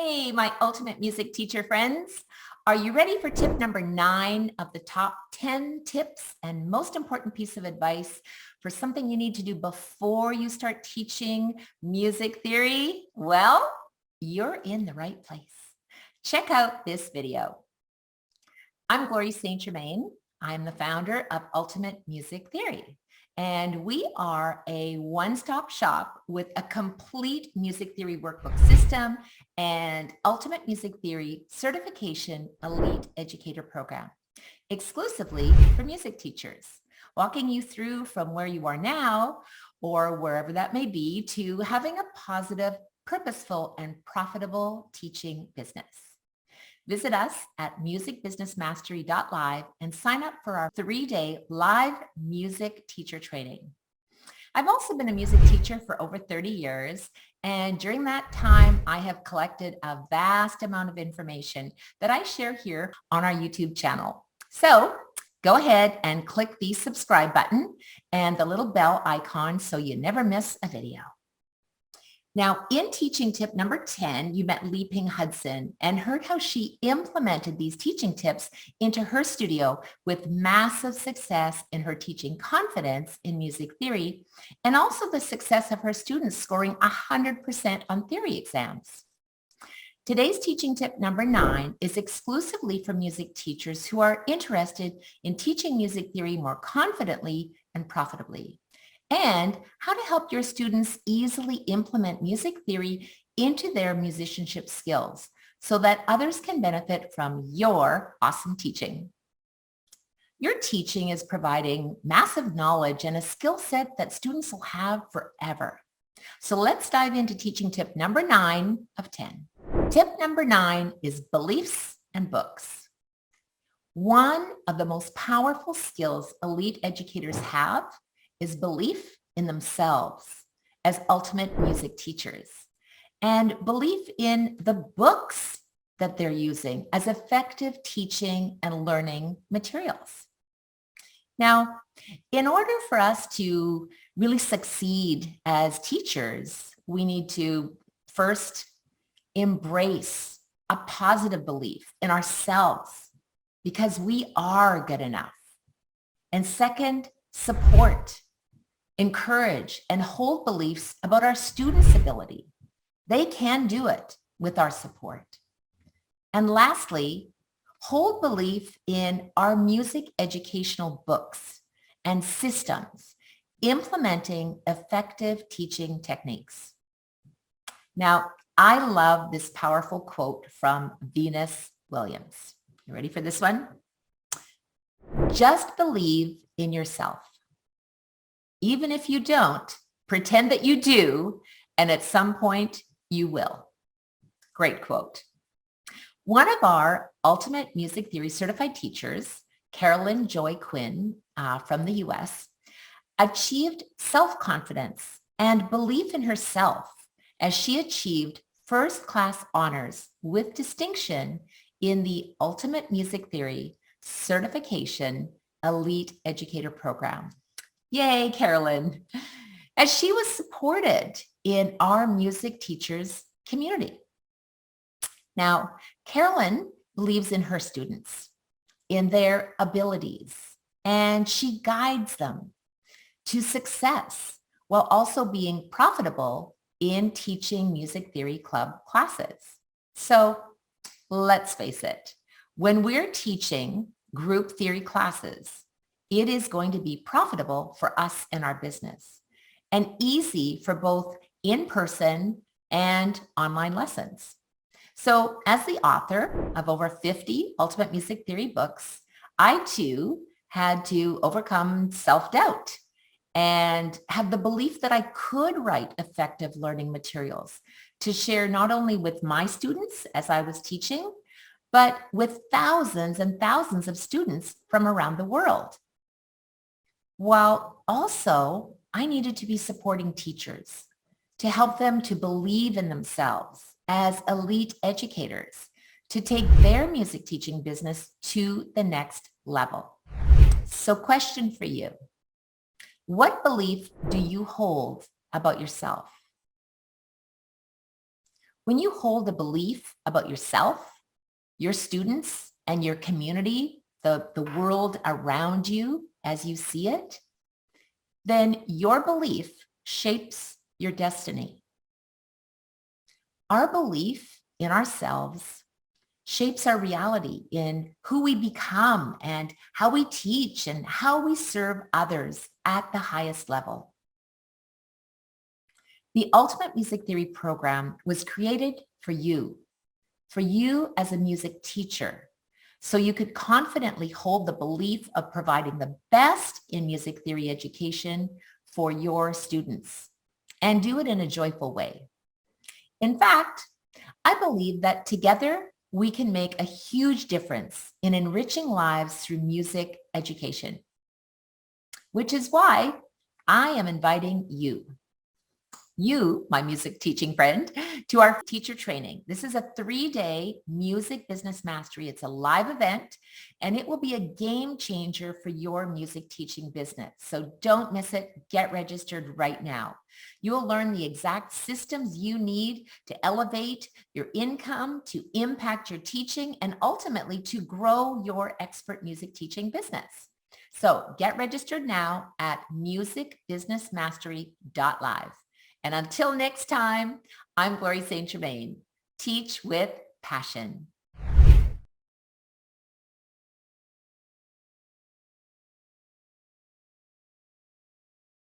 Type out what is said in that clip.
Hey, my ultimate music teacher friends. Are you ready for tip number 9 of the top 10 tips and most important piece of advice for something you need to do before you start teaching music theory? Well, you're in the right place. Check out this video. I'm Gloria St. Germain. I'm the founder of Ultimate Music Theory. And we are a one-stop shop with a complete music theory workbook system and Ultimate Music Theory Certification Elite Educator Program, exclusively for music teachers, walking you through from where you are now or wherever that may be to having a positive, purposeful, and profitable teaching business. Visit us at MusicBusinessMastery.live and sign up for our 3-day live music teacher training. I've also been a music teacher for over 30 years, and during that time, I have collected a vast amount of information that I share here on our YouTube channel. So go ahead and click the subscribe button and the little bell icon so you never miss a video. Now, in teaching tip number 10, you met Lee Ping Hudson and heard how she implemented these teaching tips into her studio with massive success in her teaching confidence in music theory, and also the success of her students scoring 100% on theory exams. Today's teaching tip number 9 is exclusively for music teachers who are interested in teaching music theory more confidently and profitably, and how to help your students easily implement music theory into their musicianship skills so that others can benefit from your awesome teaching. Your teaching is providing massive knowledge and a skill set that students will have forever. So let's dive into teaching tip number 9 of 10. Tip number 9 is beliefs and books. One of the most powerful skills elite educators have is belief in themselves as ultimate music teachers and belief in the books that they're using as effective teaching and learning materials. Now, in order for us to really succeed as teachers, we need to first embrace a positive belief in ourselves because we are good enough. And second, support, encourage, and hold beliefs about our students' ability. They can do it with our support. And lastly, hold belief in our music educational books and systems, implementing effective teaching techniques. Now, I love this powerful quote from Venus Williams. You ready for this one? Just believe in yourself. Even if you don't, pretend that you do, and at some point you will. Great quote. One of our Ultimate Music Theory certified teachers, Carolyn Joy Quinn from the US, achieved self-confidence and belief in herself as she achieved first-class honors with distinction in the Ultimate Music Theory Certification Elite Educator Program. Yay, Carolyn, as she was supported in our music teachers community. Now, Carolyn believes in her students, in their abilities, and she guides them to success while also being profitable in teaching music theory club classes. So let's face it, when we're teaching group theory classes, it is going to be profitable for us and our business and easy for both in-person and online lessons. So as the author of over 50 Ultimate Music Theory books, I too had to overcome self-doubt and have the belief that I could write effective learning materials to share not only with my students as I was teaching, but with thousands and thousands of students from around the world. While also I needed to be supporting teachers to help them to believe in themselves as elite educators to take their music teaching business to the next level. So question for you, what belief do you hold about yourself? When you hold a belief about yourself, your students, and your community, the world around you as you see it, then your belief shapes your destiny. Our belief in ourselves shapes our reality in who we become and how we teach and how we serve others at the highest level. The Ultimate Music Theory program was created for you as a music teacher, so you could confidently hold the belief of providing the best in music theory education for your students and do it in a joyful way. In fact, I believe that together we can make a huge difference in enriching lives through music education, which is why I am inviting you, my music teaching friend, to our teacher training. This is a 3-day music business mastery. It's a live event, and it will be a game changer for your music teaching business. So don't miss it. Get registered right now. You will learn the exact systems you need to elevate your income, to impact your teaching, and ultimately to grow your expert music teaching business. So get registered now at MusicBusinessMastery.live. And until next time, I'm Gloria St. Germain. Teach with passion.